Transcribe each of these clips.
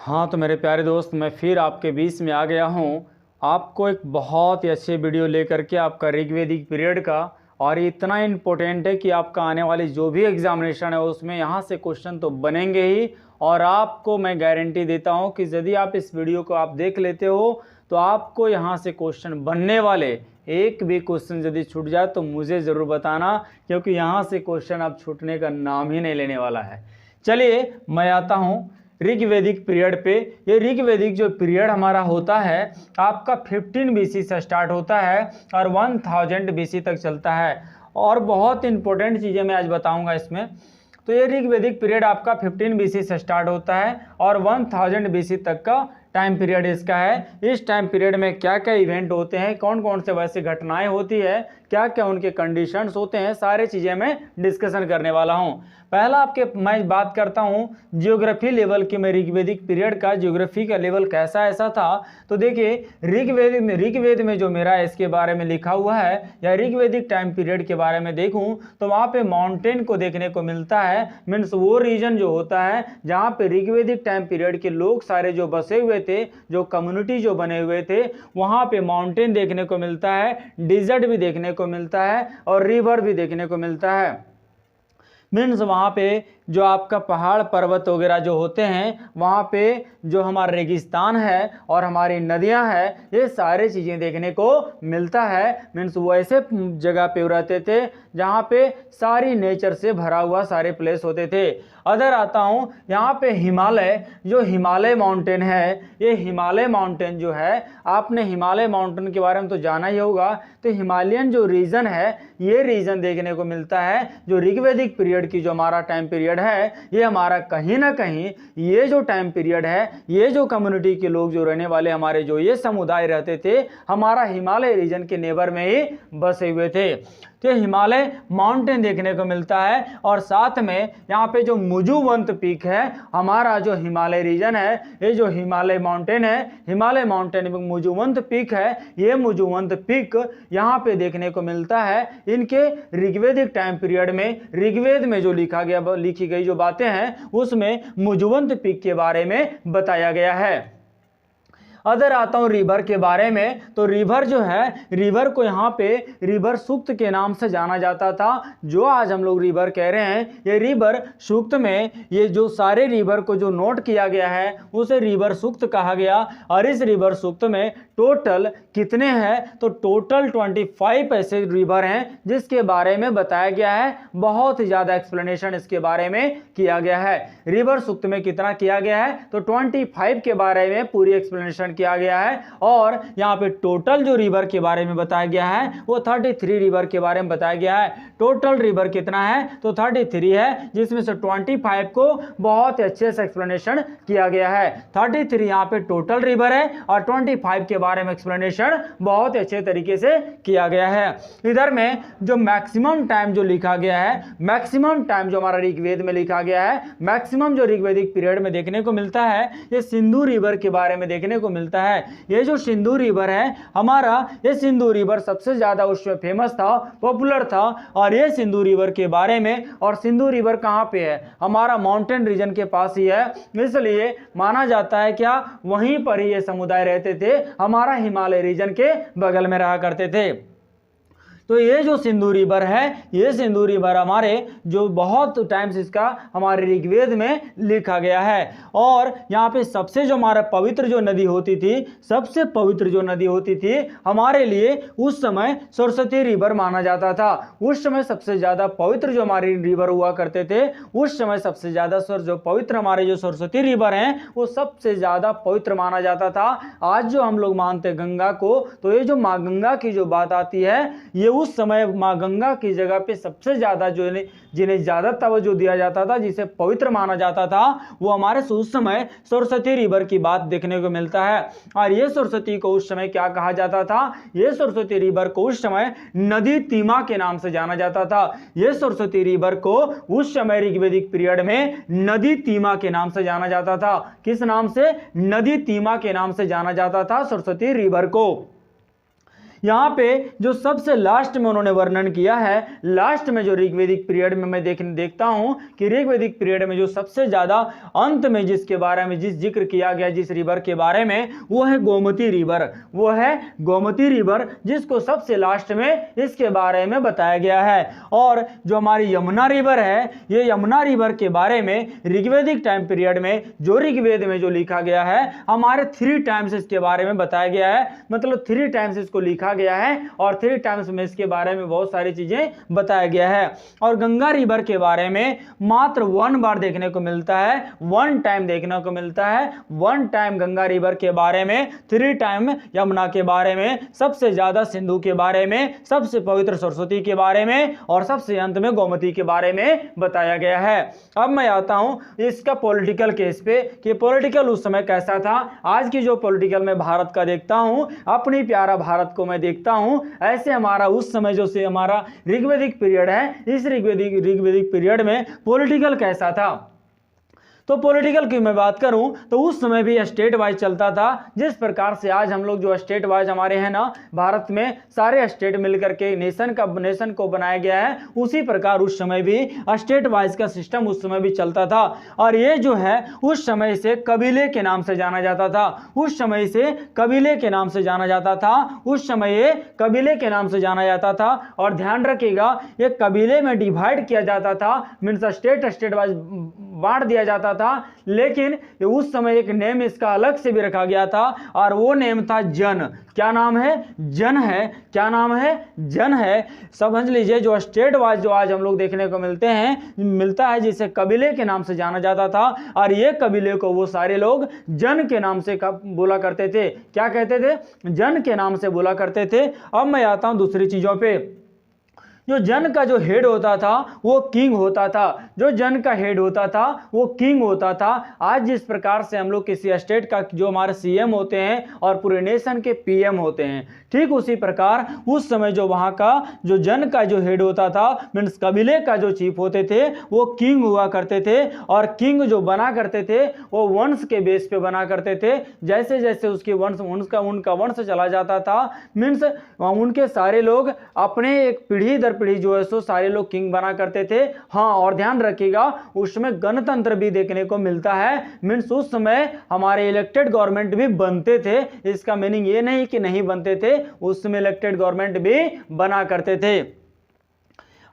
हाँ तो मेरे प्यारे दोस्त, मैं फिर आपके बीच में आ गया हूँ। आपको एक बहुत ही अच्छे वीडियो लेकर के आपका ऋग्वेदिक पीरियड का, और ये इतना इम्पोर्टेंट है कि आपका आने वाली जो भी एग्जामिनेशन है उसमें यहाँ से क्वेश्चन तो बनेंगे ही। और आपको मैं गारंटी देता हूँ कि यदि आप इस वीडियो को आप देख लेते हो तो आपको यहाँ से क्वेश्चन बनने वाले। एक भी क्वेश्चन यदि छूट जाए तो मुझे ज़रूर बताना, क्योंकि यहाँ से क्वेश्चन अब छूटने का नाम ही नहीं लेने वाला है। चलिए मैं आता हूँ ऋग्वेदिक पीरियड पे। ये ऋग्वेदिक जो पीरियड हमारा होता है आपका 15 BC से स्टार्ट होता है और 1000 BC तक चलता है। और बहुत इंपॉर्टेंट चीज़ें मैं आज बताऊंगा इसमें। तो ये ऋग्वेदिक पीरियड आपका 15 BC से स्टार्ट होता है और 1000 BC तक का टाइम पीरियड इसका है। इस टाइम पीरियड में क्या क्या इवेंट होते हैं, कौन कौन से वैसे घटनाएं होती है, क्या क्या उनके कंडीशंस होते हैं, सारी चीज़ें मैं डिस्कशन करने वाला हूं। पहला आपके मैं बात करता हूं जियोग्राफी लेवल की। मैं ऋग्वेदिक पीरियड का जियोग्राफी का लेवल कैसा ऐसा था। तो देखिए ऋग्वेद में जो मेरा इसके बारे में लिखा हुआ है या ऋग्वेदिक टाइम पीरियड के बारे में देखूं तो वहाँ पे माउंटेन को देखने को मिलता है। मीन्स वो रीजन जो होता है जहाँ पे ऋग्वेदिक टाइम पीरियड के लोग सारे जो बसे हुए थे, जो कम्युनिटी जो बने हुए थे, वहाँ पे माउंटेन देखने को मिलता है, डिजर्ट भी देखने को मिलता है और रिवर भी देखने को मिलता है। मीन्स वहाँ पे जो आपका पहाड़ पर्वत वगैरह जो होते हैं, वहाँ पे जो हमारा रेगिस्तान है और हमारी नदियाँ हैं, ये सारी चीज़ें देखने को मिलता है। मीन्स वो ऐसे जगह पे रहते थे जहाँ पे सारी नेचर से भरा हुआ सारे प्लेस होते थे। अदर आता हूँ यहाँ पे हिमालय, जो हिमालय माउंटेन है, ये हिमालय माउंटेन जो है, आपने हिमालय माउंटेन के बारे में तो जाना ही होगा। तो हिमालयन जो रीजन है, ये रीजन देखने को मिलता है। जो ऋग्वेदिक पीरियड की जो हमारा टाइम पीरियड है, ये हमारा कहीं ना कहीं ये जो टाइम पीरियड है, ये जो कम्युनिटी के लोग जो रहने वाले हमारे जो ये समुदाय रहते थे, हमारा हिमालय रीजन के नेबर में ही बसे हुए थे। तो हिमालय माउंटेन देखने को मिलता है। और साथ में यहाँ पे जो मुजुवंत पीक है, हमारा जो हिमालय रीजन है, ये जो हिमालय माउंटेन है, हिमालय माउंटेन में मुजुवंत पीक है, ये मुजुवंत पीक यहाँ पे देखने को मिलता है। इनके ऋग्वेदिक टाइम पीरियड में ऋग्वेद में जो लिखी गई जो बातें हैं उसमें मुजुवंत पीक के बारे में बताया गया है। अदर आता हूँ रिवर के बारे में। तो रिवर जो है, रिवर को यहाँ पे रिवर सूक्त के नाम से जाना जाता था। जो आज हम लोग रिवर कह रहे हैं, ये रिवर सूक्त में ये जो सारे रिवर को जो नोट किया गया है उसे रिवर सूक्त कहा गया। और इस रिवर सूक्त में टोटल कितने हैं, तो टोटल 25 ऐसे रिवर हैं जिसके बारे में बताया गया है। बहुत ही ज़्यादा एक्सप्लेनेशन इसके बारे में किया गया है। रिवर सूक्त में कितना किया गया है, तो 25 के बारे में पूरी एक्सप्लेनेशन किया गया है। और यहाँ पे टोटल जो रिवर के बारे में बताया गया है वो 33 रिवर के बारे में बताया गया है। टोटल रिवर कितना है, तो 33 है, जिसमें से 25 को बहुत ही अच्छे से एक्सप्लेनेशन किया गया है। 33 यहाँ पे टोटल रिवर है और 25 के बारे में एक्सप्लेनेशन बहुत अच्छे तरीके से किया गया है। इधर में जो मैक्सिमम टाइम जो लिखा गया है, मैक्सिमम टाइम जो हमारा ऋग्वेद में लिखा गया है, मैक्सिमम जो ऋग्वेदिक पीरियड में देखने को मिलता है, ये सिंधु रिवर के बारे में देखने को मिलता है। ये जो सिंधु रिवर है हमारा, ये सिंधु रिवर सबसे ज्यादा उसमें फेमस था, पॉपुलर था। और ये सिंधु रिवर के बारे में, और सिंधु रिवर कहाँ पे है, हमारा माउंटेन रीजन के पास ही है, इसलिए माना जाता है क्या वहीं पर ही ये समुदाय रहते थे, हमारा हिमालय रीजन के बगल में रहा करते थे। तो ये जो सिंधु रिवर है, ये सिंधु रिवर हमारे जो बहुत टाइम्स इसका हमारे ऋग्वेद में लिखा गया है। और यहाँ पे सबसे जो हमारा पवित्र जो नदी होती थी, सबसे पवित्र जो नदी होती थी हमारे लिए उस समय सरस्वती रिवर माना जाता था। उस समय सबसे ज़्यादा पवित्र जो हमारे रिवर हुआ करते थे, उस समय सबसे ज़्यादा जो पवित्र हमारे जो सरस्वती रिवर हैं वो सबसे ज़्यादा पवित्र माना जाता था। आज जो हम लोग मानते गंगा को, तो ये जो माँ गंगा की जो बात आती है, ये उस समय माँ गंगा की जगह पे सबसे ज्यादा जो जिन्हें ज्यादा तवज्जो दिया जाता था, जिसे पवित्र माना जाता था, वो हमारे उस समय सरस्वती रिवर की बात देखने को मिलता है। और ये सरस्वती को उस समय क्या कहा जाता था, ये सरस्वती रिवर को उस समय नदी तीमा के नाम से जाना जाता था। ये सरस्वती रिवर को उस समय ऋग्वेदिक पीरियड में नदी तीमा के नाम से जाना जाता था। किस नाम से, नदी तीमा के नाम से जाना जाता था सरस्वती रिवर को। यहाँ पे जो सबसे लास्ट में उन्होंने वर्णन किया है, लास्ट में जो ऋग्वेदिक पीरियड में मैं देखता हूँ कि ऋग्वेदिक पीरियड में जो सबसे ज्यादा अंत में जिसके बारे में जिस जिक्र किया गया जिस रिवर के बारे में, वो है गोमती रिवर। वो है गोमती रिवर, जिसको सबसे लास्ट में इसके बारे में बताया गया है। और जो हमारी यमुना रिवर है, ये यमुना रिवर के बारे में ऋग्वेदिक टाइम पीरियड में जो ऋग्वेद में जो लिखा गया है, हमारे 3 टाइम्स इसके बारे में बताया गया है। मतलब 3 टाइम्स इसको लिखा गया है और 3 टाइम्स में इसके बारे में बहुत सारी चीजें बताया गया है। और गंगा रिवर के बारे में मात्र 1 बार देखने को मिलता है, 1 टाइम देखने को मिलता है। 1 टाइम गंगा रिवर के बारे में, 3 टाइम यमुना के बारे में, सबसे ज्यादा सिंधु के बारे में, सबसे पवित्र सरस्वती के बारे में और सबसे अंत में गोमती के बारे में बताया गया है। अब मैं आता हूं इसका पॉलिटिकल केस पे कि पॉलिटिकल उस समय कैसा था। आज की जो पॉलिटिकल में भारत का देखता हूं, अपनी प्यारा भारत को मैं देखता हूं, ऐसे हमारा उस समय जो से हमारा ऋग्वेदिक पीरियड है, इस ऋग्वेदिक पीरियड में पॉलिटिकल कैसा था। तो पॉलिटिकल की मैं बात करूं तो उस समय भी स्टेट वाइज चलता था। जिस प्रकार से आज हम लोग जो स्टेट वाइज हमारे हैं ना, भारत में सारे स्टेट मिलकर के नेशन को बनाया गया है, उसी प्रकार उस समय भी स्टेट वाइज का सिस्टम उस समय भी चलता था। और ये जो है उस समय से कबीले के नाम से जाना जाता था। उस समय से कबीले के नाम से जाना जाता था। उस समय ये कबीले के नाम से जाना जाता था। और ध्यान रखिएगा, ये कबीले में डिवाइड किया जाता था, मीन्स स्टेट वाइज बांट दिया जाता था। लेकिन उस समय एक नेम इसका अलग से भी रखा गया था और वो नेम था जन। क्या नाम है? जन है। क्या नाम है? जन है। समझ लीजिए, जो स्टेट वाइज जो आज हम लोग देखने को मिलता है, जिसे कबीले के नाम से जाना जाता था। और ये कबीले को वो सारे लोग जन के नाम से बोला करते थे। क्या कहते थे? जन के नाम से बोला करते थे। अब मैं आता हूं दूसरी चीजों पे। जो जन का जो हेड होता था वो किंग होता था। जो जन का हेड होता था वो किंग होता था। आज जिस प्रकार से हम लोग किसी स्टेट का जो हमारे सीएम होते हैं और पूरे नेशन के पीएम होते हैं, ठीक उसी प्रकार उस समय जो वहां का जो जन का जो हेड होता था, मीन्स कबीले का जो चीफ होते थे, वो किंग हुआ करते थे। और किंग जो बना करते थे वो वंश के बेस पे बना करते थे। जैसे जैसे उसकी उनका वंश चला जाता था, मीन्स उनके सारे लोग अपने एक पीढ़ी दर पीढ़ी जो है सो सारे लोग किंग बना करते थे। हाँ, और ध्यान रखिएगा, उसमें गणतंत्र भी देखने को मिलता है। मीन्स उस समय हमारे इलेक्टेड गवर्नमेंट भी बनते थे। इसका मीनिंग ये नहीं कि नहीं बनते थे, उस समय इलेक्टेड गवर्नमेंट भी बना करते थे।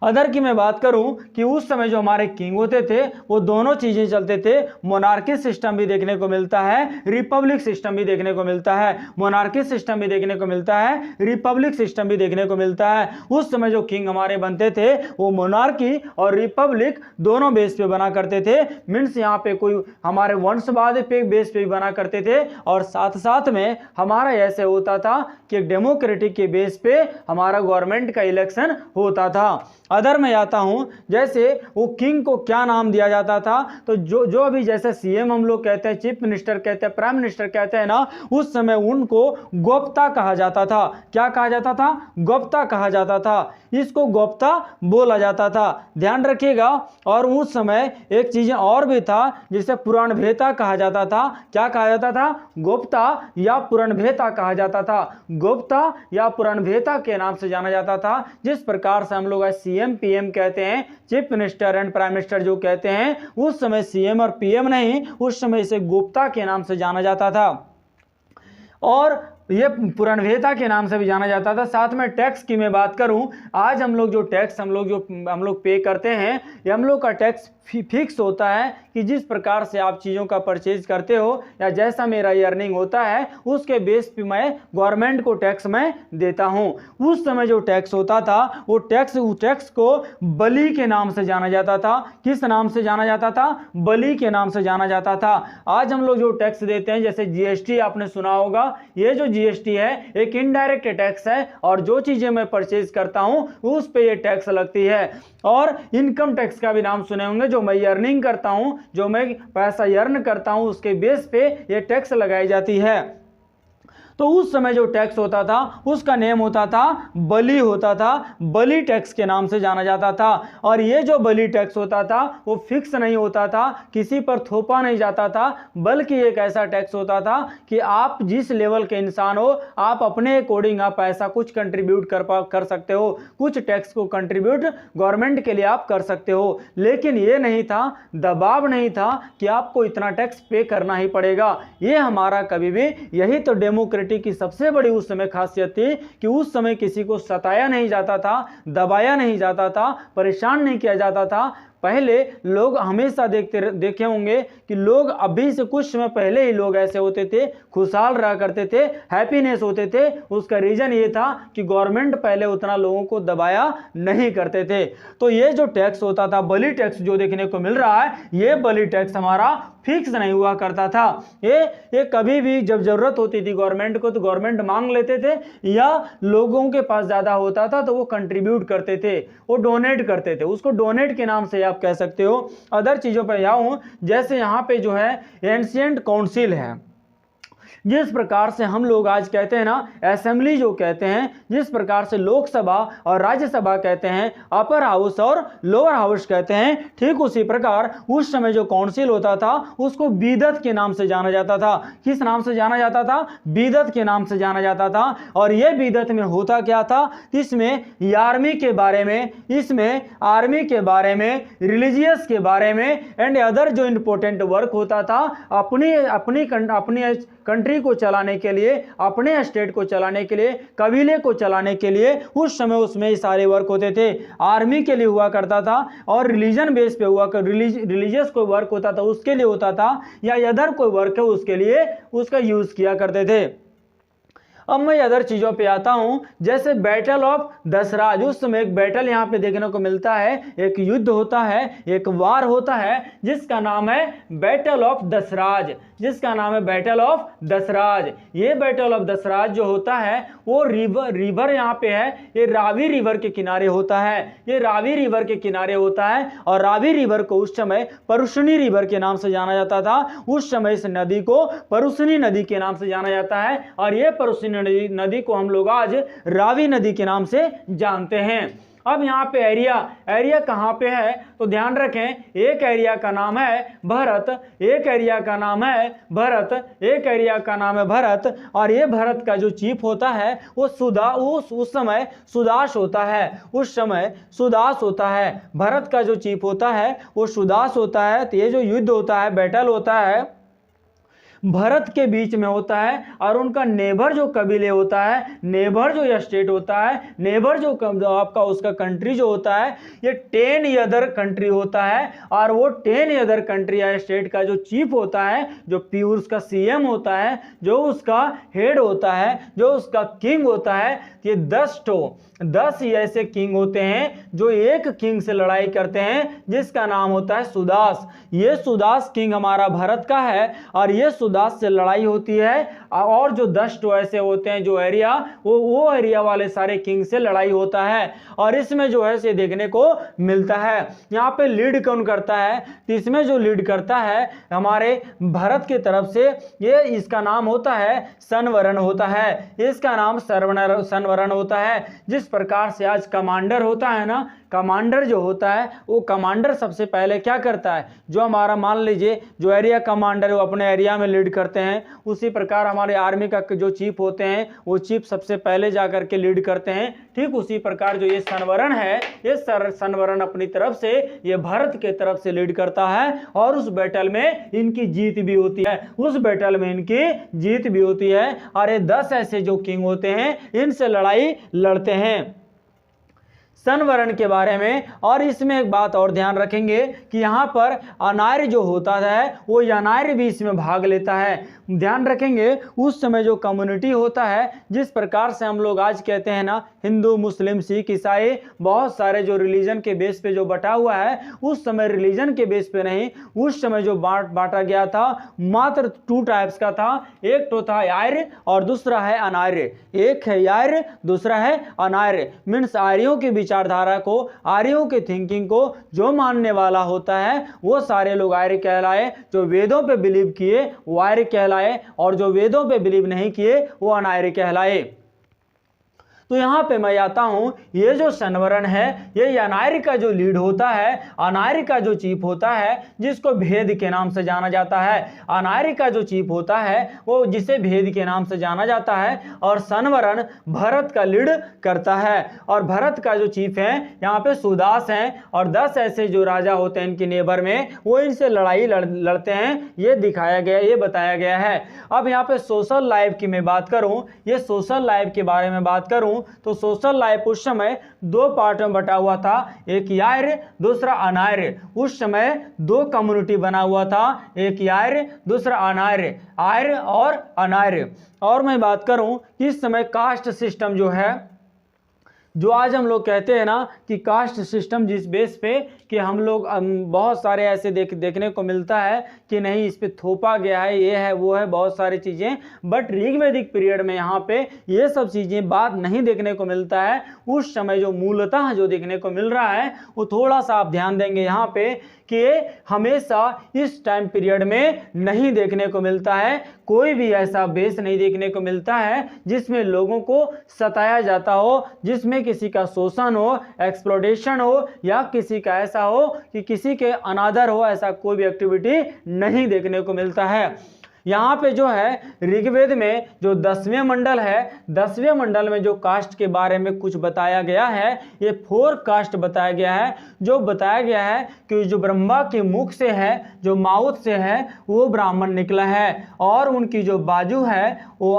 अदर की मैं बात करूं कि उस समय जो हमारे किंग होते थे वो दोनों चीजें चलते थे। मोनार्की सिस्टम भी देखने को मिलता है, रिपब्लिक सिस्टम भी देखने को मिलता है। मोनार्की सिस्टम भी देखने को मिलता है, रिपब्लिक सिस्टम भी देखने को मिलता है। उस समय जो किंग हमारे बनते थे वो मोनार्की और रिपब्लिक दोनों बेस पे बना करते थे। मीन्स यहाँ पे कोई हमारे वंशवाद पे बेस पे भी बना करते थे और साथ साथ में हमारा ऐसे होता था कि डेमोक्रेटिक के बेस पे हमारा गवर्नमेंट का इलेक्शन होता था। अदर में आता हूं, जैसे वो किंग को क्या नाम दिया जाता था, तो जो अभी जैसे सीएम हम लोग कहते हैं, चीफ मिनिस्टर कहते हैं, प्राइम मिनिस्टर कहते हैं ना, उस समय उनको गोप्ता कहा जाता था। क्या कहा जाता था? गोप्ता कहा जाता था। इसको गोप्ता बोला जाता था, ध्यान रखिएगा। और उस समय एक चीज और भी था जिसे पुराणभेता कहा जाता था। क्या कहा जाता था? गोप्ता या पुराणभेता कहा जाता था। गोप्ता या पुराणभेता के नाम से जाना जाता था। जिस प्रकार से हम लोग सीएम पीएम कहते हैं, chief minister and prime minister जो कहते हैं, उस समय सीएम और पीएम नहीं, उस समय इसे गुप्ता के नाम से जाना जाता था और ये पुराणभेता के नाम से भी जाना जाता था। साथ में टैक्स की मैं बात करूं, आज हम लोग जो टैक्स हम लोग पे करते हैं, ये हम लोग का टैक्स फिक्स होता है कि जिस प्रकार से आप चीज़ों का परचेज करते हो या जैसा मेरा अर्निंग होता है उसके बेस पे मैं गवर्नमेंट को टैक्स मैं देता हूं। उस समय जो टैक्स होता था वो टैक्स को बलि के नाम से जाना जाता था। किस नाम से जाना जाता था? बलि के नाम से जाना जाता था। आज हम लोग जो टैक्स देते हैं, जैसे जीएसटी आपने सुना होगा, ये जो जीएसटी है एक इनडायरेक्ट टैक्स है और जो चीजें मैं परचेज करता हूं उस पे ये टैक्स लगती है। और इनकम टैक्स का भी नाम सुने होंगे, जो मैं अर्निंग करता हूं, जो मैं पैसा अर्न करता हूं, उसके बेस पे ये टैक्स लगाई जाती है। तो उस समय जो टैक्स होता था उसका नेम होता था बली होता था, बली टैक्स के नाम से जाना जाता था। और ये जो बली टैक्स होता था वो फिक्स नहीं होता था, किसी पर थोपा नहीं जाता था, बल्कि एक ऐसा टैक्स होता था कि आप जिस लेवल के इंसान हो आप अपने अकॉर्डिंग आप ऐसा कुछ कंट्रीब्यूट कर सकते हो, कुछ टैक्स को कंट्रीब्यूट गवर्नमेंट के लिए आप कर सकते हो। लेकिन ये नहीं था, दबाव नहीं था कि आपको इतना टैक्स पे करना ही पड़ेगा। ये हमारा कभी भी, यही तो डेमोक्रेटिक की सबसे बड़ी उस समय खासियत थी कि उस समय किसी को सताया नहीं जाता था, दबाया नहीं जाता था, परेशान नहीं किया जाता था। पहले लोग हमेशा देखे होंगे कि लोग अभी से कुछ समय पहले ही लोग ऐसे होते थे, खुशहाल रहा करते थे, हैप्पीनेस होते थे। उसका रीजन ये था कि गवर्नमेंट पहले उतना लोगों को दबाया नहीं करते थे। तो ये जो टैक्स होता था, बली टैक्स जो देखने को मिल रहा है, ये बली टैक्स हमारा फिक्स नहीं हुआ करता था। ये कभी भी जब जरूरत होती थी गवर्नमेंट को तो गवर्नमेंट मांग लेते थे, या लोगों के पास ज्यादा होता था तो वो कंट्रीब्यूट करते थे, वो डोनेट करते थे। उसको डोनेट के नाम से आप कह सकते हो। अदर चीजों पर आऊं, जैसे यहां पे जो है एंशिएंट काउंसिल है, जिस प्रकार से हम लोग आज कहते हैं ना असेंबली जो कहते हैं, जिस प्रकार से लोकसभा और राज्यसभा कहते हैं, अपर हाउस और लोअर हाउस कहते हैं, ठीक उसी प्रकार उस समय जो काउंसिल होता था उसको बीदत के नाम से जाना जाता था। किस नाम से जाना जाता था? बीदत के नाम से जाना जाता था। और यह बीदत में होता क्या था? इसमें आर्मी के बारे में, इसमें आर्मी के बारे में, रिलीजियस के बारे में एंड अदर जो इंपॉर्टेंट वर्क होता था, अपनी कंट्री को चलाने के लिए, अपने स्टेट को चलाने के लिए, कबीले को चलाने के लिए उस समय उसमें सारे वर्क होते थे। आर्मी के लिए हुआ करता था और रिलीजन बेस पे हुआ कर, रिलीजियस कोई वर्क होता था उसके लिए होता था, या अदर कोई वर्क है उसके लिए उसका यूज किया करते थे। अब मैं अदर चीजों पे आता हूं, जैसे बैटल ऑफ दसराज। उस समय एक बैटल यहां पे देखने को मिलता है, एक युद्ध होता है, एक वार होता है जिसका नाम है बैटल ऑफ दसराज, जिसका नाम है बैटल ऑफ दसराज। ये बैटल ऑफ दसराज जो होता है वो रिवर यहाँ पे है, ये रावी रिवर के किनारे होता है, ये रावी रिवर के किनारे होता है। और रावी रिवर को उस समय परुशनी रिवर के नाम से जाना जाता था। उस समय इस नदी को परुशनी नदी के नाम से जाना जाता है, और ये परुशनी नदी को हम लोग आज रावी नदी के नाम से जानते हैं। अब यहाँ पे एरिया कहाँ पे है तो ध्यान रखें, एक एरिया का नाम है भरत, एक एरिया का नाम है भरत, एक एरिया का नाम है भरत। और ये भरत का जो चीफ होता है वो उस समय सुदास होता है, उस समय सुदास होता है। भरत का जो चीफ होता है वो सुदास होता है। तो ये जो युद्ध होता है, बैटल होता है, भरत के बीच में होता है। और उनका नेबर जो कबीले होता है, नेबर जो स्टेट होता है, नेबर जो आपका उसका कंट्री जो होता है, ये 10 अदर कंट्री होता है। और वो 10 अदर कंट्री या स्टेट का जो चीफ होता है, जो प्यूर उसका सीएम होता है, जो उसका हेड होता है, जो उसका किंग होता है, ये 10 ही ऐसे किंग होते हैं जो एक किंग से लड़ाई करते हैं जिसका नाम होता है सुदास। ये सुदास किंग हमारा भारत का है और ये सुदास से लड़ाई होती है। और जो 10 ऐसे होते हैं जो एरिया, वो एरिया वाले सारे किंग से लड़ाई होता है। और इसमें जो है से देखने को मिलता है। यहाँ पे लीड कौन करता है? तो इसमें जो लीड करता है हमारे भारत की तरफ से, ये इसका नाम होता है सनवरण होता है, इसका नाम सनवरण होता है। जिस प्रकार से आज कमांडर होता है ना, कमांडर जो होता है वो कमांडर सबसे पहले क्या करता है, जो हमारा मान लीजिए जो एरिया कमांडर है वो अपने एरिया में लीड करते हैं। उसी प्रकार हमारे आर्मी का जो चीफ होते हैं वो चीफ सबसे पहले जाकर के लीड करते हैं। ठीक उसी प्रकार जो ये सनवरण है, ये सनवरण अपनी तरफ से ये भारत के तरफ से लीड करता है और उस बैटल में इनकी जीत भी होती है, उस बैटल में इनकी जीत भी होती है। और ये 10 ऐसे जो किंग होते हैं इनसे लड़ाई लड़ते हैं सनवरण के बारे में। और इसमें एक बात और ध्यान रखेंगे कि यहाँ पर अनार्य जो होता है वो अनार्य भी इसमें भाग लेता है। ध्यान रखेंगे उस समय जो कम्युनिटी होता है, जिस प्रकार से हम लोग आज कहते हैं ना हिंदू, मुस्लिम, सिख, ईसाई, बहुत सारे जो रिलीजन के बेस पे जो बटा हुआ है, उस समय रिलीजन के बेस पे नहीं, उस समय जो बांटा गया था मात्र 2 टाइप्स का था। एक तो था आर्य और दूसरा है अनार्य। एक है आर्य, दूसरा है अनार्य। मीन्स आर्यों के बीच विचारधारा को, आर्यों की थिंकिंग को जो मानने वाला होता है वो सारे लोग आर्य कहलाए। जो वेदों पे बिलीव किए वो आर्य कहलाए, और जो वेदों पे बिलीव नहीं किए वो अनार्य कहलाए। तो यहाँ पे मैं आता हूँ, ये जो संवरण है ये अनार्य का जो लीड होता है, अनार्य का जो चीफ होता है, जिसको भेद के नाम से जाना जाता है। अनार्य का जो चीफ होता है वो जिसे भेद के नाम से जाना जाता है, और संवरण भरत का लीड करता है। और भरत का जो चीफ है यहाँ पे सुदास हैं, और 10 ऐसे जो राजा होते हैं इनके नेबर में, वो इनसे लड़ाई लड़ते हैं, ये दिखाया गया, ये बताया गया है। अब यहाँ पे सोशल लाइफ की मैं बात करूँ, ये सोशल लाइफ के बारे में बात करूँ तो सोशल लाइफ उस समय 2 पार्ट में बटा हुआ था, एक आर्य दूसरा अनार्य। उस समय 2 कम्युनिटी बना हुआ था, एक आर्य दूसरा अनार्य, आर्य और अनार्य। और मैं बात करूं कि इस समय कास्ट सिस्टम जो है, जो आज हम लोग कहते हैं ना कि कास्ट सिस्टम, जिस बेस पे कि हम लोग बहुत सारे ऐसे देखने को मिलता है कि नहीं इस पे थोपा गया है, ये है वो है, बहुत सारी चीज़ें, बट ऋग्वैदिक पीरियड में यहाँ पे ये सब चीज़ें बात नहीं देखने को मिलता है। उस समय जो मूलतः जो देखने को मिल रहा है वो थोड़ा सा आप ध्यान देंगे यहाँ पे कि हमेशा इस टाइम पीरियड में नहीं देखने को मिलता है, कोई भी ऐसा बेस नहीं देखने को मिलता है जिसमें लोगों को सताया जाता हो, जिसमें किसी का शोषण हो, एक्सप्लॉयटेशन हो, या किसी का ऐसा हो कि किसी के अनादर हो, ऐसा कोई भी एक्टिविटी नहीं देखने को मिलता है। यहाँ पे जो है ऋग्वेद में जो 10वें मंडल है, 10वें मंडल में जो कास्ट के बारे में कुछ बताया गया है, ये 4 कास्ट बताया गया है। जो बताया गया है कि जो ब्रह्मा के मुख से है, जो माउथ से है, वो ब्राह्मण निकला है, और उनकी जो बाजू है वो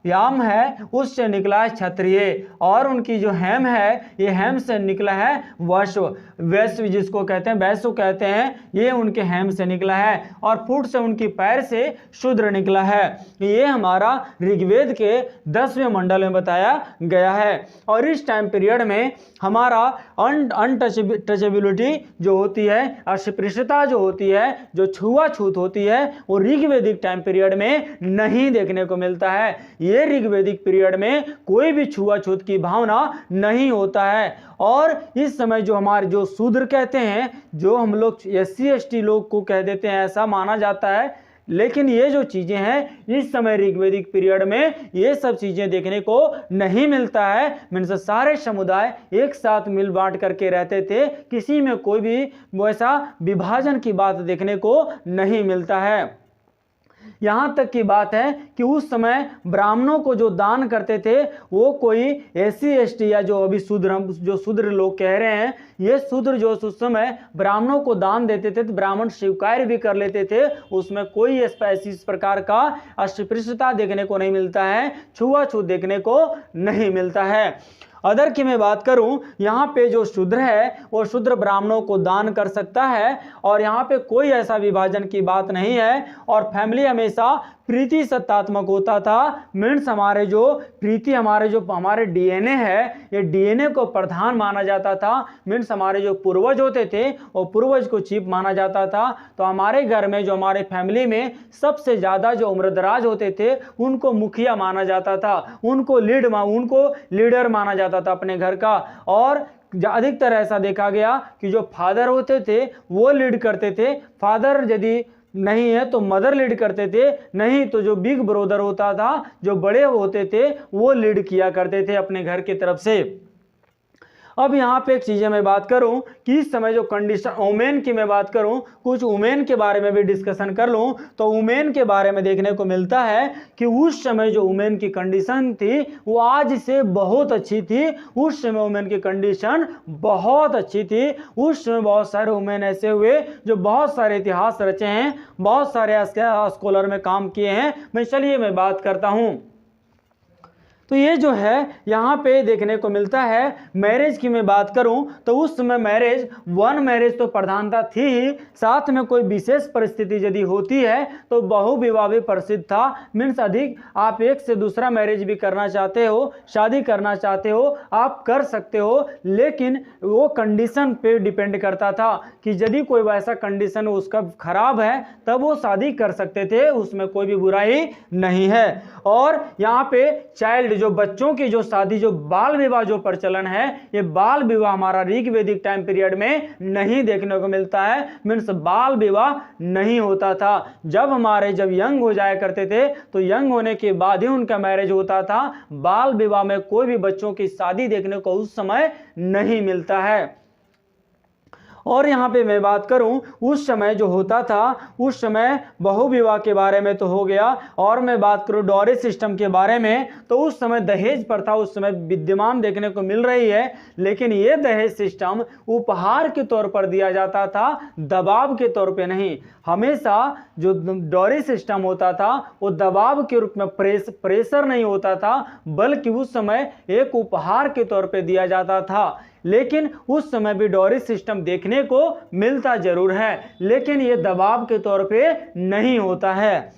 याम है, उससे निकला है क्षत्रिय, और उनकी जो हेम है, ये हेम से निकला है वैश्व, वैश्व जिसको कहते हैं, वैश्व कहते हैं, ये उनके हेम से निकला है, और फुट से उनकी पैर से शूद्र निकला है। ये हमारा ऋग्वेद के 10वें मंडल में बताया गया है। और इस टाइम पीरियड में हमारा अनटचेबिलिटी जो होती है, अस्पृश्यता जो होती है, जो छुआछूत होती है, वो ऋग्वैदिक टाइम पीरियड में नहीं देखने को मिलता है। ये ऋग्वैदिक पीरियड में कोई भी छुआछूत की भावना नहीं होता है। और इस समय जो हमारे जो शूद्र कहते हैं, जो हम लोग SC ST लोग को कह देते हैं, ऐसा माना जाता है, लेकिन ये जो चीजें हैं इस समय ऋग्वैदिक पीरियड में ये सब चीजें देखने को नहीं मिलता है। मीन्स सारे समुदाय एक साथ मिल बांट करके रहते थे, किसी में कोई भी वैसा विभाजन की बात देखने को नहीं मिलता है। यहाँ तक की बात है कि उस समय ब्राह्मणों को जो दान करते थे वो कोई SC ST या जो अभी जो शूद्र लोग कह रहे हैं, ये शूद्र जो उस समय ब्राह्मणों को दान देते थे तो ब्राह्मण स्वीकार भी कर लेते थे, उसमें कोई इस प्रकार का अस्पृश्यता देखने को नहीं मिलता है, छुआछूत देखने को नहीं मिलता है। अदर की मैं बात करूं, यहाँ पे जो शूद्र है वो शूद्र ब्राह्मणों को दान कर सकता है, और यहाँ पे कोई ऐसा विभाजन की बात नहीं है। और फैमिली हमेशा प्रीति सत्तात्मक होता था। मीन्स हमारे जो प्रीति, हमारे DNA है, ये DNA को प्रधान माना जाता था। मीन्स हमारे जो पूर्वज होते थे वो पूर्वज को चीफ माना जाता था। तो हमारे घर में जो हमारे फैमिली में सबसे ज़्यादा जो उम्रदराज होते थे उनको मुखिया माना जाता था, उनको लीडर माना जाता था अपने घर का। और अधिकतर ऐसा देखा गया कि जो फादर होते थे वो लीड करते थे, फादर यदि नहीं है तो मदर लीड करते थे, नहीं तो जो बिग ब्रदर होता था, जो बड़े होते थे, वो लीड किया करते थे अपने घर की तरफ से। अब यहाँ पे एक चीज़ मैं बात करूँ कि इस समय जो कंडीशन वुमेन की मैं बात करूँ, कुछ वुमेन के बारे में भी डिस्कशन कर लूँ, तो वुमेन के बारे में देखने को मिलता है कि उस समय जो वुमेन की कंडीशन थी वो आज से बहुत अच्छी थी। उस समय वुमेन की कंडीशन बहुत अच्छी थी। उस समय बहुत सारे वुमेन ऐसे हुए जो बहुत सारे इतिहास रचे हैं, बहुत सारे स्कॉलर में काम किए हैं। मैं बात करता हूँ। तो ये जो है यहाँ पे देखने को मिलता है। मैरिज की मैं बात करूँ तो उस समय मैरिज तो प्रधानता थी ही, साथ में कोई विशेष परिस्थिति यदि होती है तो बहुविवाह भी प्रसिद्ध था। मीन्स अधिक आप एक से दूसरा मैरिज भी करना चाहते हो, शादी करना चाहते हो, आप कर सकते हो, लेकिन वो कंडीशन पे डिपेंड करता था कि यदि कोई वैसा कंडीशन उसका खराब है तब वो शादी कर सकते थे, उसमें कोई भी बुराई नहीं है। और यहाँ पे चाइल्ड जो बच्चों की जो शादी, जो बाल विवाह जो प्रचलन है, ये बाल विवाह हमारा ऋग्वैदिक टाइम पीरियड में नहीं देखने को मिलता है। मीन्स बाल विवाह नहीं होता था। जब यंग हो जाया करते थे तो यंग होने के बाद ही उनका मैरिज होता था। बाल विवाह में कोई भी बच्चों की शादी देखने को उस समय नहीं मिलता है। और यहाँ पे मैं बात करूँ उस समय जो होता था, उस समय बहु विवाह के बारे में तो हो गया, और मैं बात करूँ डॉरी सिस्टम के बारे में, तो उस समय दहेज प्रथा उस समय विद्यमान देखने को मिल रही है। लेकिन ये दहेज सिस्टम उपहार के तौर पर दिया जाता था, दबाव के तौर पे नहीं। हमेशा जो डॉरी सिस्टम होता था वो दबाव के रूप में, प्रेशर नहीं होता था, बल्कि उस समय एक उपहार के तौर पे दिया जाता था। लेकिन उस समय भी डॉरी सिस्टम देखने को मिलता जरूर है, लेकिन ये दबाव के तौर पे नहीं होता है।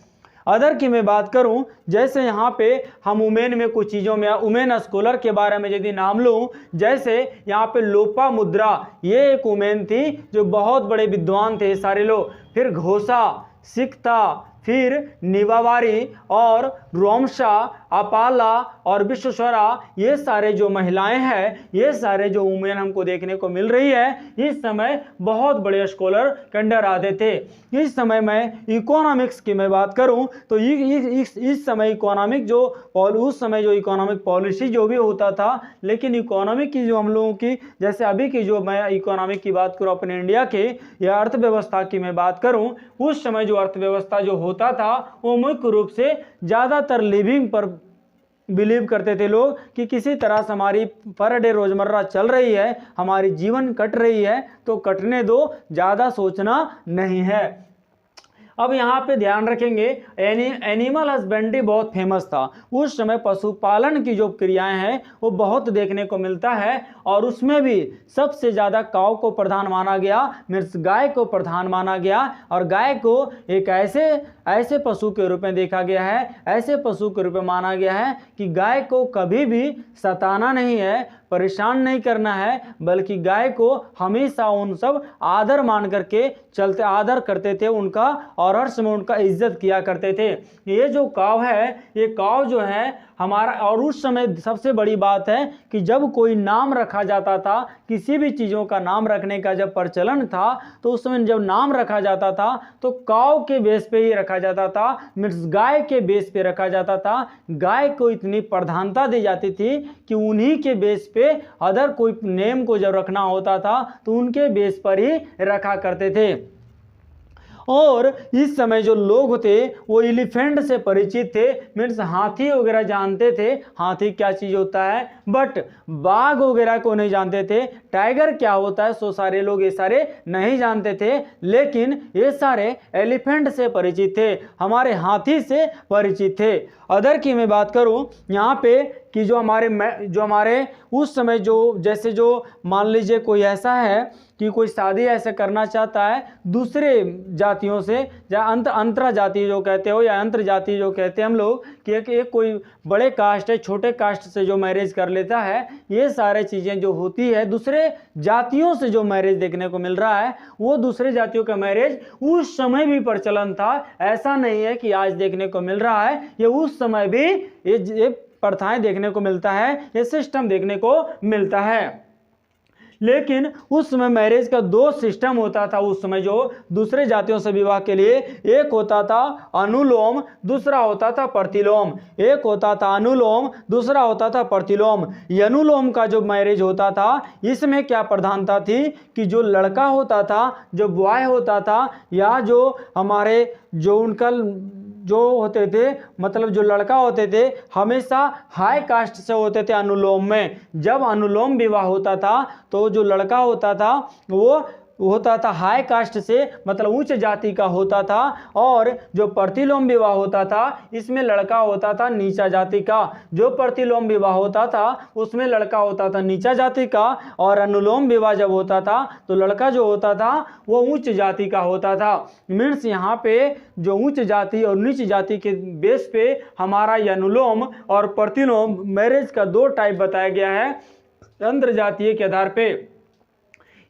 अदर की मैं बात करूं, जैसे यहाँ पे हम वुमेन में कुछ चीज़ों में वुमेन स्कॉलर के बारे में यदि नाम लूं, जैसे यहाँ पे लोपामुद्रा, ये एक वुमेन थी जो बहुत बड़े विद्वान थे सारे लोग। फिर घोषा, सिकता, फिर निवावारी और रोमशा, अपाला और विश्वेश्वरा, ये सारे जो महिलाएं हैं, ये सारे जो वुमेन हमको देखने को मिल रही है, इस समय बहुत बड़े स्कॉलर के अंडर आते थे। इस समय मैं इकोनॉमिक्स की मैं बात करूं तो इस समय इकोनॉमिक जो, और उस समय जो इकोनॉमिक पॉलिसी जो भी होता था, लेकिन इकोनॉमिक की जो हम लोगों की, जैसे अभी की जो मैं इकोनॉमिक की बात करूं अपने इंडिया के या अर्थव्यवस्था की मैं बात करूं, उस समय जो अर्थव्यवस्था जो होता था वो मुख्य रूप से ज़्यादातर लिविंग पर बिलीव करते थे लोग, कि किसी तरह से हमारी पर डे रोजमर्रा चल रही है, हमारी जीवन कट रही है, तो कटने दो, ज़्यादा सोचना नहीं है। अब यहाँ पे ध्यान रखेंगे, एनिमल हस्बेंड्री बहुत फेमस था उस समय। पशुपालन की जो क्रियाएं हैं वो बहुत देखने को मिलता है, और उसमें भी सबसे ज़्यादा काऊ को प्रधान माना गया, मीन्स गाय को प्रधान माना गया। और गाय को एक ऐसे पशु के रूप में देखा गया है, ऐसे पशु के रूप में माना गया है कि गाय को कभी भी सताना नहीं है, परेशान नहीं करना है, बल्कि गाय को हमेशा उन सब आदर मान करके चलते, आदर करते थे उनका, और हर समय उनका इज्जत किया करते थे। ये जो काव है, ये काव जो है हमारा, और उस समय सबसे बड़ी बात है कि जब कोई नाम रखा जाता था, किसी भी चीज़ों का नाम रखने का जब प्रचलन था, तो उस समय जब नाम रखा जाता था तो काव के बेस पे ही रखा जाता था, मीन्स गाय के बेस पे रखा जाता था। गाय को इतनी प्रधानता दी जाती थी कि उन्हीं के बेस पे अदर कोई नेम को जब रखना होता था तो उनके बेस पर ही रखा करते थे। और इस समय जो लोग थे वो एलिफेंट से परिचित थे, मीन्स हाथी वगैरह जानते थे, हाथी क्या चीज़ होता है, बट बाघ वगैरह को नहीं जानते थे। टाइगर क्या होता है सो सारे लोग ये सारे नहीं जानते थे, लेकिन ये सारे एलिफेंट से परिचित थे, हमारे हाथी से परिचित थे। अदर की मैं बात करूं यहाँ पे कि जो हमारे उस समय जो, जैसे जो मान लीजिए कोई ऐसा है कि कोई शादी ऐसे करना चाहता है दूसरे जातियों से, या अंतर जाति जो कहते हो, या अंतर जाति जो कहते हैं हम लोग, कि एक कोई बड़े कास्ट है छोटे कास्ट से जो मैरिज कर लेता है, ये सारे चीज़ें जो होती है, दूसरे जातियों से जो मैरिज देखने को मिल रहा है, वो दूसरे जातियों का मैरिज उस समय भी प्रचलन था। ऐसा नहीं है कि आज देखने को मिल रहा है, ये उस समय भी ये प्रथाएं देखने को मिलता है, ये सिस्टम देखने को मिलता है। लेकिन उस समय मैरिज का दो सिस्टम होता था उस समय, जो दूसरे जातियों से विवाह के लिए, एक होता था अनुलोम, दूसरा होता था प्रतिलोम। एक होता था अनुलोम, दूसरा होता था प्रतिलोम। अनुलोम का जो मैरिज होता था, इसमें क्या प्रधानता थी कि जो लड़का होता था, जो बॉय होता था, या जो हमारे जो उनका जो होते थे, मतलब जो लड़का होते थे, हमेशा हाई कास्ट से होते थे अनुलोम में। जब अनुलोम विवाह होता था तो जो लड़का होता था वो होता था हाई कास्ट से, मतलब उच्च जाति का होता था, और जो प्रतिलोम विवाह होता था इसमें लड़का होता था नीचा जाति का। जो प्रतिलोम विवाह होता था उसमें लड़का होता था नीचा जाति का, और अनुलोम विवाह जब होता था तो लड़का जो होता था वो उच्च जाति का होता था। मीन्स यहाँ पे जो उच्च जाति और नीच जाति के बेस पे हमारा अनुलोम और प्रतिलोम मैरिज का दो टाइप बताया गया है अंतर जातीय के आधार पे।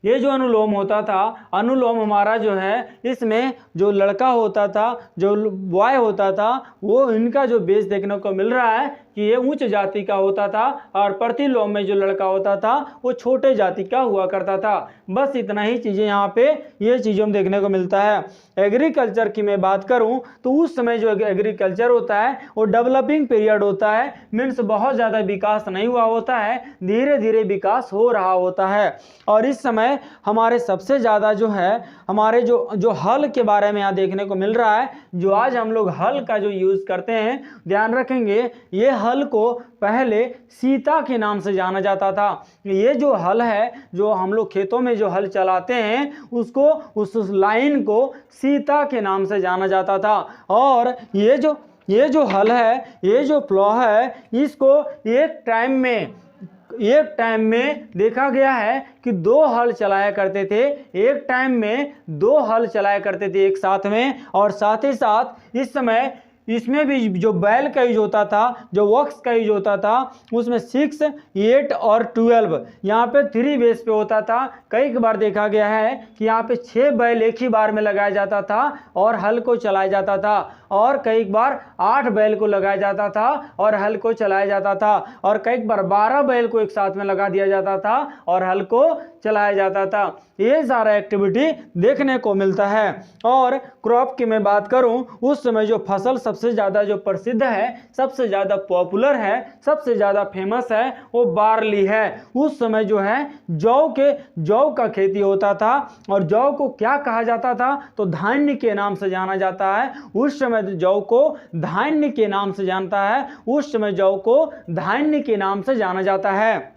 ये जो अनुलोम होता था, अनुलोम हमारा जो है, इसमें जो लड़का होता था, जो बॉय होता था, वो इनका जो बेस देखने को मिल रहा है कि ये उच्च जाति का होता था और प्रतिलोम में जो लड़का होता था वो छोटे जाति का हुआ करता था। बस इतना ही चीज़ें यहाँ पे ये चीज़ों में देखने को मिलता है। एग्रीकल्चर की मैं बात करूँ तो उस समय जो एग्रीकल्चर होता है वो डेवलपिंग पीरियड होता है, मीन्स बहुत ज़्यादा विकास नहीं हुआ होता है, धीरे धीरे विकास हो रहा होता है। और इस समय हमारे सबसे ज़्यादा जो है हमारे जो हल के बारे में यहाँ देखने को मिल रहा है, जो आज हम लोग हल का जो यूज़ करते हैं, ध्यान रखेंगे ये हल को पहले सीता के नाम से जाना जाता था। ये जो हल है, जो हम लोग खेतों में जो हल चलाते हैं उसको उस लाइन को सीता के नाम से जाना जाता था। और ये जो हल है, ये जो प्लॉ है, इसको एक टाइम में देखा गया है कि 2 हल चलाया करते थे, एक टाइम में 2 हल चलाया करते थे एक साथ में। और साथ ही साथ इस समय इसमें भी जो बैल का यूज होता था, जो वॉक्स का यूज होता था, उसमें 6, 8 और 12 यहाँ पे 3 बेस पे होता था। कई बार देखा गया है कि यहाँ पे 6 बैल एक ही बार में लगाया जाता था और हल को चलाया जाता था, और कई बार 8 बैल को लगाया जाता था और हल को चलाया जाता था, और कई बार 12 बैल को एक साथ में लगा दिया जाता था और हल को चलाया जाता था। ये सारा एक्टिविटी देखने को मिलता है। और क्रॉप की मैं बात करूं, उस समय जो फसल सबसे ज़्यादा जो प्रसिद्ध है, सबसे ज़्यादा पॉपुलर है, सबसे ज़्यादा फेमस है, वो बार्ली है। उस समय जो है जौ का खेती होता था, और जौ को क्या कहा जाता था, तो धान्य के नाम से जाना जाता है। उस समय जौ को धान्य के नाम से जानता है, उस समय जौ को धान्य के नाम से जाना जाता है।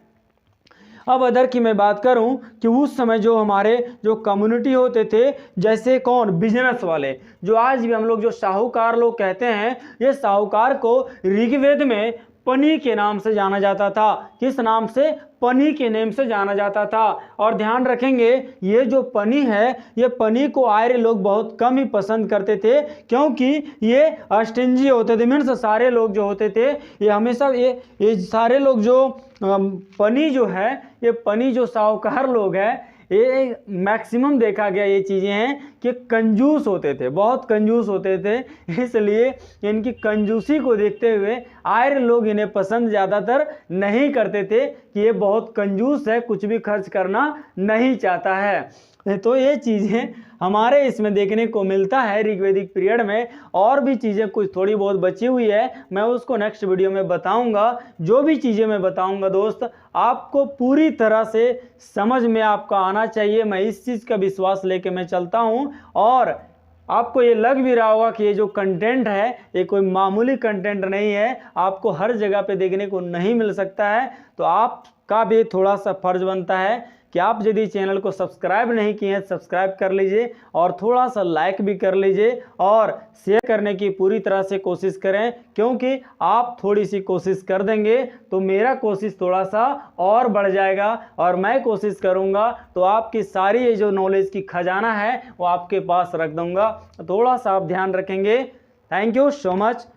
अब अदर की मैं बात करूं कि उस समय जो हमारे जो कम्युनिटी होते थे, जैसे कौन, बिजनेस वाले, जो आज भी हम लोग जो साहूकार लोग कहते हैं, ये साहूकार को ऋग्वेद में पनी के नाम से जाना जाता था। किस नाम से? पनी के नेम से जाना जाता था। और ध्यान रखेंगे ये जो पनी है, ये पनी को आर्य लोग बहुत कम ही पसंद करते थे, क्योंकि ये अस्टिंजी होते थे। मीन्स सारे लोग जो होते थे ये हमेशा ये सारे लोग जो पनी जो है, ये पनी जो साहूकार लोग हैं, ये मैक्सिमम देखा गया ये चीज़ें हैं कि कंजूस होते थे, बहुत कंजूस होते थे। इसलिए इनकी कंजूसी को देखते हुए आर्य लोग इन्हें पसंद ज़्यादातर नहीं करते थे कि ये बहुत कंजूस है, कुछ भी खर्च करना नहीं चाहता है। तो ये चीज़ें हमारे इसमें देखने को मिलता है ऋग्वेदिक पीरियड में। और भी चीज़ें कुछ थोड़ी बहुत बची हुई है, मैं उसको नेक्स्ट वीडियो में बताऊंगा। जो भी चीज़ें मैं बताऊंगा दोस्त, आपको पूरी तरह से समझ में आपका आना चाहिए। मैं इस चीज़ का विश्वास लेके मैं चलता हूँ, और आपको ये लग भी रहा होगा कि ये जो कंटेंट है ये कोई मामूली कंटेंट नहीं है, आपको हर जगह पे देखने को नहीं मिल सकता है। तो आपका भी थोड़ा सा फर्ज बनता है कि आप यदि चैनल को सब्सक्राइब नहीं किए हैं, सब्सक्राइब कर लीजिए, और थोड़ा सा लाइक भी कर लीजिए, और शेयर करने की पूरी तरह से कोशिश करें, क्योंकि आप थोड़ी सी कोशिश कर देंगे तो मेरा कोशिश थोड़ा सा और बढ़ जाएगा, और मैं कोशिश करूंगा तो आपकी सारी ये जो नॉलेज की खजाना है वो आपके पास रख दूंगा। थोड़ा सा आप ध्यान रखेंगे। Thank you so much.